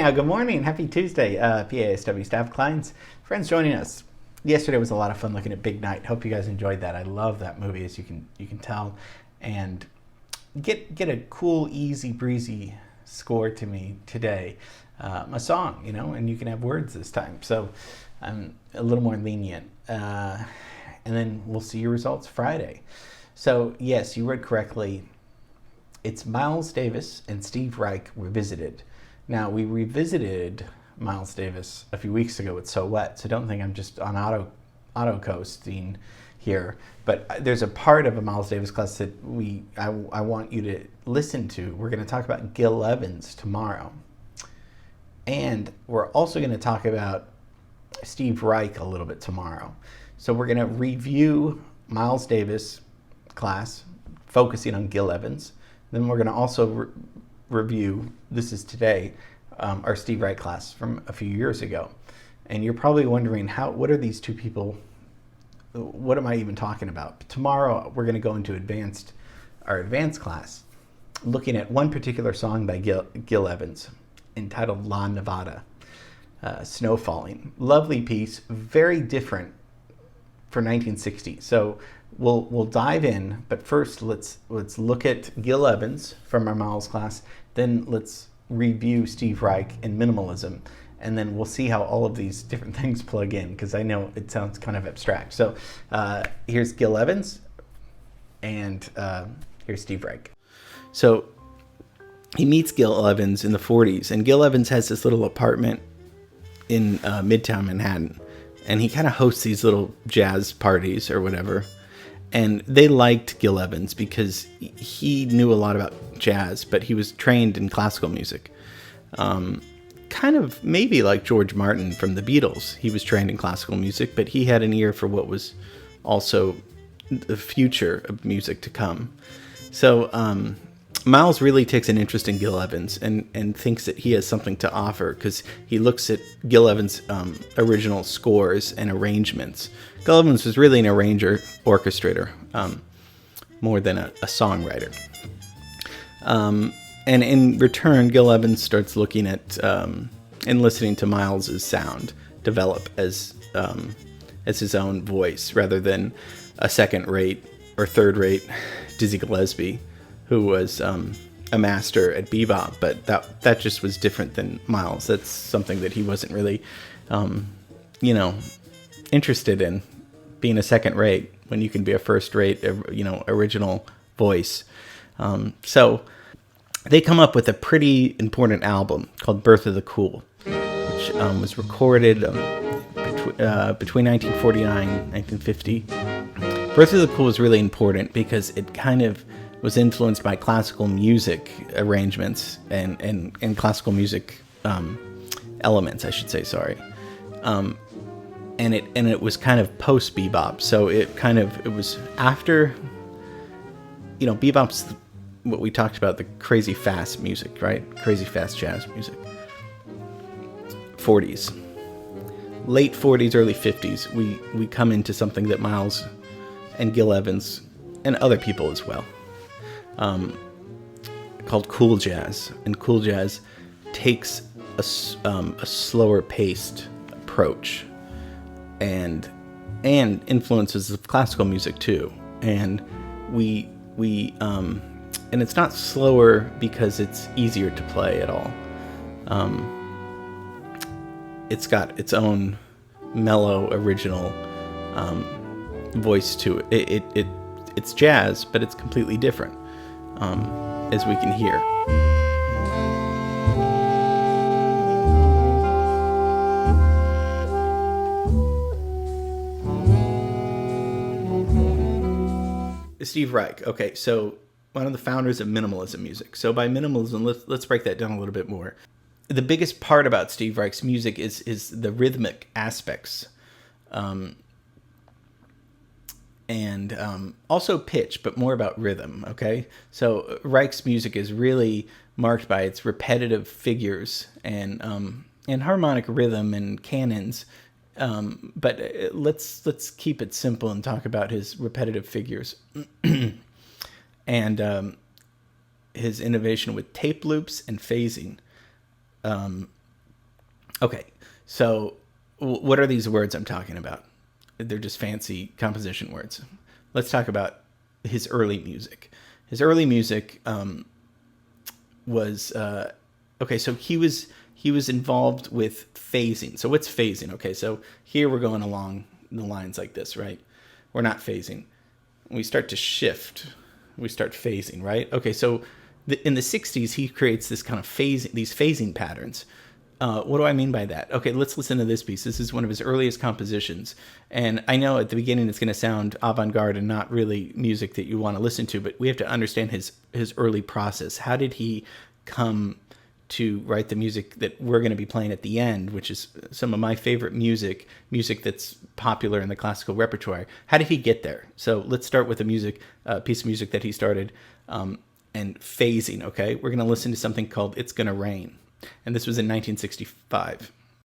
now, good morning. Happy Tuesday, PASW staff, clients, friends joining us. Yesterday was a lot of fun looking at Big Night. Hope you guys enjoyed that. I love that movie, as you can tell. And get a cool, easy breezy score to me today. A song, and you can have words this time. So I'm a little more lenient. And then we'll see your results Friday. So yes, you read correctly. It's Miles Davis and Steve Reich revisited. Now, we revisited Miles Davis a few weeks ago with So What, so don't think I'm just on auto coasting here. But there's a part of a Miles Davis class that I want you to listen to. We're going to talk about Gil Evans tomorrow. And we're also going to talk about Steve Reich a little bit tomorrow. So we're going to review Miles Davis class, focusing on Gil Evans. Then we're going to also review, this is today, our Steve Reich class from a few years ago. And you're probably wondering, what are these two people, what am I even talking about? Tomorrow we're going to go into our advanced class, looking at one particular song by Gil Evans entitled La Nevada, Snow Falling. Lovely piece, very different for 1960. So we'll dive in, but first let's look at Gil Evans from our Miles class. Then let's review Steve Reich and minimalism, and then we'll see how all of these different things plug in, because I know it sounds kind of abstract. So here's Gil Evans, and here's Steve Reich. So he meets Gil Evans in the 40s, and Gil Evans has this little apartment in Midtown Manhattan, and he kind of hosts these little jazz parties or whatever. And they liked Gil Evans because he knew a lot about jazz, but he was trained in classical music. Kind of maybe like George Martin from the Beatles. He was trained in classical music, but he had an ear for what was also the future of music to come. So Miles really takes an interest in Gil Evans and thinks that he has something to offer, because he looks at Gil Evans' original scores and arrangements. Gil Evans was really an arranger, orchestrator, more than a songwriter. And in return, Gil Evans starts looking at and listening to Miles's sound develop as his own voice, rather than a second-rate or third-rate Dizzy Gillespie, who was a master at bebop, but that just was different than Miles. That's something that he wasn't really, interested in, being a second rate when you can be a first rate, original voice. So they come up with a pretty important album called Birth of the Cool, which was recorded between 1949 and 1950. Birth of the Cool was really important because it kind of was influenced by classical music arrangements and classical music elements, I should say, sorry. And it was kind of post bebop, so it was after, bebop's what we talked about, the crazy fast music, right? Crazy fast jazz music. 40s, late 40s, early 50s, we come into something that Miles and Gil Evans and other people as well, called cool jazz. And cool jazz takes a slower paced approach and influences of classical music too. And we and it's not slower because it's easier to play at all. It's got its own mellow, original voice to it. It's jazz, but it's completely different, as we can hear. Steve Reich. Okay, so one of the founders of minimalism music. So by minimalism, let's break that down a little bit more. The biggest part about Steve Reich's music is the rhythmic aspects, and also pitch, but more about rhythm. Okay, so Reich's music is really marked by its repetitive figures and harmonic rhythm and canons. But let's keep it simple and talk about his repetitive figures and his innovation with tape loops and phasing. Okay, so what are these words I'm talking about? They're just fancy composition words. Let's talk about his early music. His early music was okay. So he was involved with phasing. So what's phasing? Okay, so here we're going along the lines like this, right? We're not phasing. We start to shift. We start phasing, right? Okay, so in the 60s, he creates this kind of these phasing patterns. What do I mean by that? Okay, let's listen to this piece. This is one of his earliest compositions. And I know at the beginning it's going to sound avant-garde and not really music that you want to listen to, but we have to understand his early process. How did he come to write the music that we're going to be playing at the end, which is some of my favorite music that's popular in the classical repertoire? How did he get there? So let's start with a piece of music that he started, and phasing, okay? We're going to listen to something called It's Gonna Rain. And this was in 1965.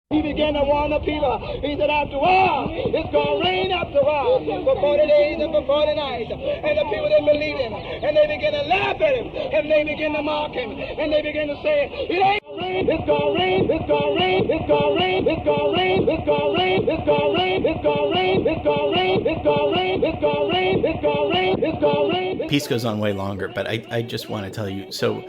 He began to warn the people. He said, after all, it's going to rain after all for 40 days and for 40 nights. And the people didn't believe him. And they began to laugh at him. And they began to mock him. And they began to say, it ain't rain. It's going to rain. It's going to rain. It's going to rain. It's going to rain. It's going to rain. It's going to rain. It's going to rain. It's going to rain. It's going to rain. It's going to rain. It's going to rain. It's going to rain. The piece goes on way longer, but I just want to tell you, so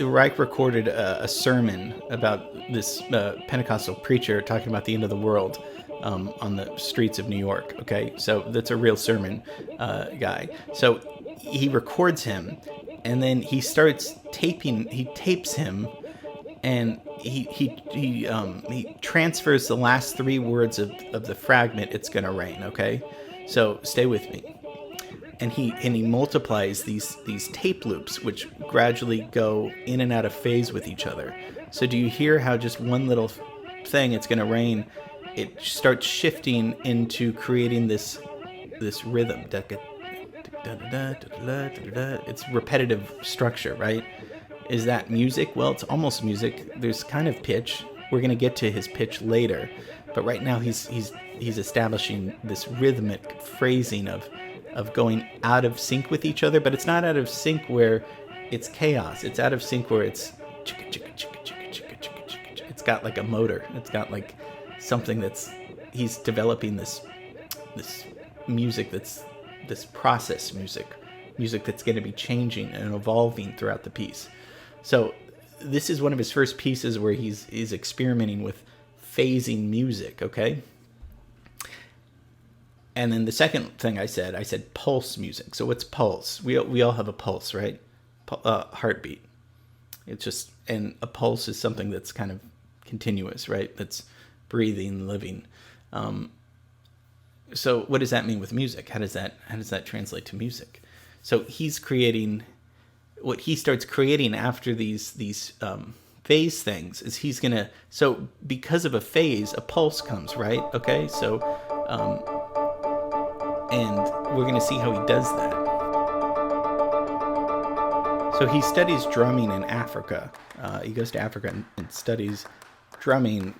Reich recorded a sermon about this Pentecostal preacher talking about the end of the world on the streets of New York. Okay, so that's a real sermon guy. So he records him, and then he starts taping. He tapes him, and he transfers the last three words of the fragment. It's gonna rain. Okay, so stay with me. And he multiplies these tape loops, which gradually go in and out of phase with each other. So do you hear how just one little thing, it's gonna rain, it starts shifting into creating this rhythm. It's repetitive structure, right? Is that music? Well, it's almost music. There's kind of pitch. We're gonna get to his pitch later, but right now he's establishing this rhythmic phrasing of going out of sync with each other, but it's not out of sync where it's chaos. It's out of sync where it's it's got like a motor. It's got like something he's developing this music this process music that's going to be changing and evolving throughout the piece. So this is one of his first pieces where he's experimenting with phasing music, okay? And then the second thing I said pulse music. So what's pulse? We all have a pulse, right? Heartbeat. It's just, and a pulse is something that's kind of continuous, right? That's breathing, living. So what does that mean with music? How does that translate to music? So he's creating, what he starts creating after these phase things is he's gonna, so because of a phase, a pulse comes, right? Okay, so and we're going to see how he does that. So he studies drumming in Africa. He goes to Africa and studies drumming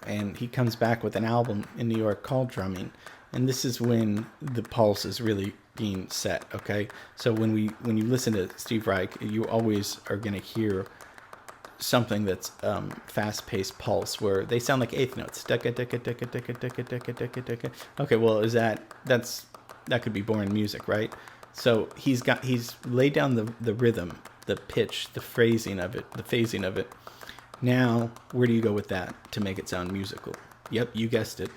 and he comes back with an album in New York called Drumming. And this is when the pulse is really being set, okay? So when you listen to Steve Reich, you always are going to hear something that's fast-paced pulse where they sound like eighth notes. Okay, well, that could be boring music, right? So he's laid down the rhythm, the pitch, the phrasing of it, the phasing of it. Now, where do you go with that to make it sound musical? Yep, you guessed it,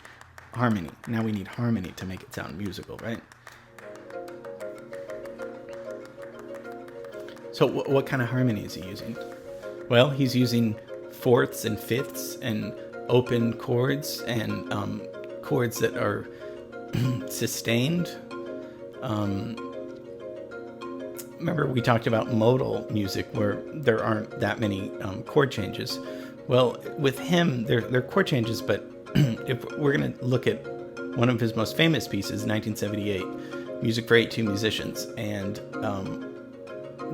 harmony. Now we need harmony to make it sound musical, right? So what kind of harmony is he using? Well, he's using fourths and fifths and open chords and chords that are sustained. Remember we talked about modal music where there aren't that many chord changes. Well, with him, there are chord changes, but if we're going to look at one of his most famous pieces, 1978, Music for 82 Musicians, and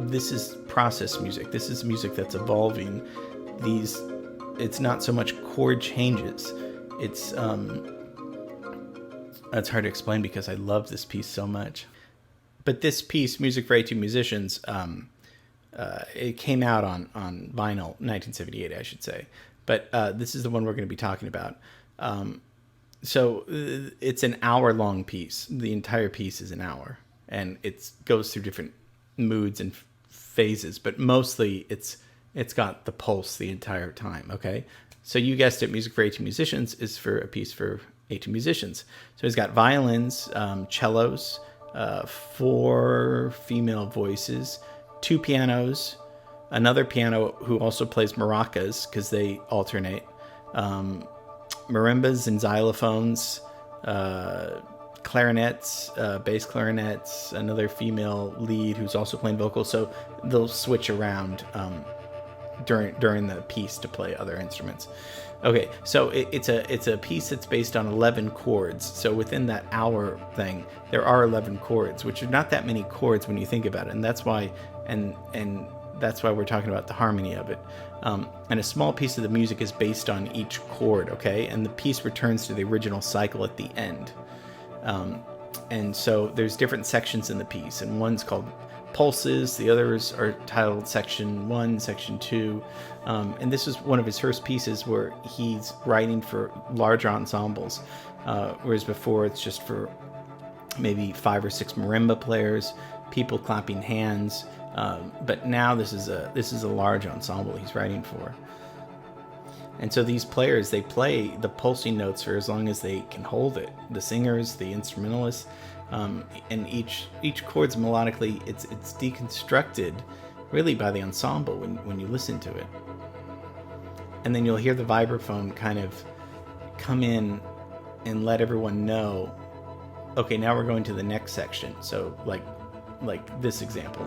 this is process music. This is music that's evolving. It's not so much chord changes. It's hard to explain because I love this piece so much. But this piece, Music for 82 Musicians, it came out on vinyl, 1978, I should say. but this is the one we're going to be talking about. So it's an hour-long piece. The entire piece is an hour, and it goes through different moods and phases, but mostly it's got the pulse the entire time. Okay, so you guessed it, Music for 18 Musicians is for a piece for 18 musicians. So he's got violins, cellos, 4 female voices, 2 pianos, another piano who also plays maracas because they alternate, marimbas and xylophones, clarinets, bass clarinets, another female lead who's also playing vocals. So they'll switch around during the piece to play other instruments. Okay, so it's a piece that's based on 11 chords. So within that hour thing, there are 11 chords, which are not that many chords when you think about it, and that's why that's why we're talking about the harmony of it. And a small piece of the music is based on each chord, okay? And the piece returns to the original cycle at the end. And so there's different sections in the piece, and one's called pulses, the others are titled section 1, section 2, and this is one of his first pieces where he's writing for larger ensembles, whereas before it's just for maybe 5 or 6 marimba players, people clapping hands, but now this is a large ensemble he's writing for. And so these players, they play the pulsing notes for as long as they can hold it. The singers, the instrumentalists, and each chord's melodically, it's deconstructed really by the ensemble when you listen to it. And then you'll hear the vibraphone kind of come in and let everyone know, okay, now we're going to the next section. So like this example.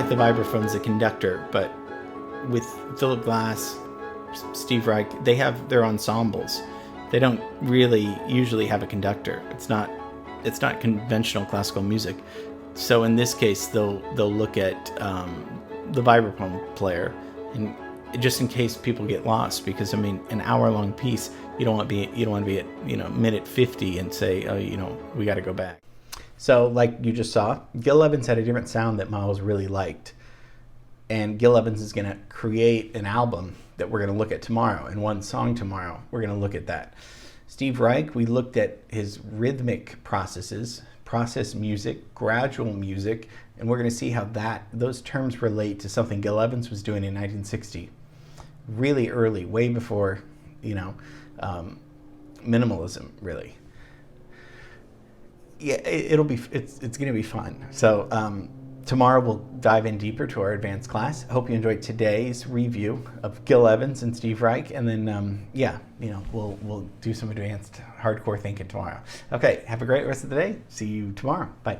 The vibraphone's a conductor, but with Philip Glass, Steve Reich, they have their ensembles. They don't really usually have a conductor. It's not conventional classical music. So in this case, they'll look at the vibraphone player, and just in case people get lost, because I mean, an hour-long piece, you don't want to be at minute 50 and say, oh, we got to go back. So like you just saw, Gil Evans had a different sound that Miles really liked. And Gil Evans is going to create an album that we're going to look at tomorrow, and one song tomorrow. We're going to look at that. Steve Reich, we looked at his rhythmic processes, process music, gradual music, and we're going to see how those terms relate to something Gil Evans was doing in 1960. Really early, way before, minimalism, really. Yeah, it's going to be fun. So tomorrow we'll dive in deeper to our advanced class. I hope you enjoyed today's review of Gil Evans and Steve Reich, and then we'll do some advanced hardcore thinking tomorrow. Okay, have a great rest of the day. See you tomorrow. Bye.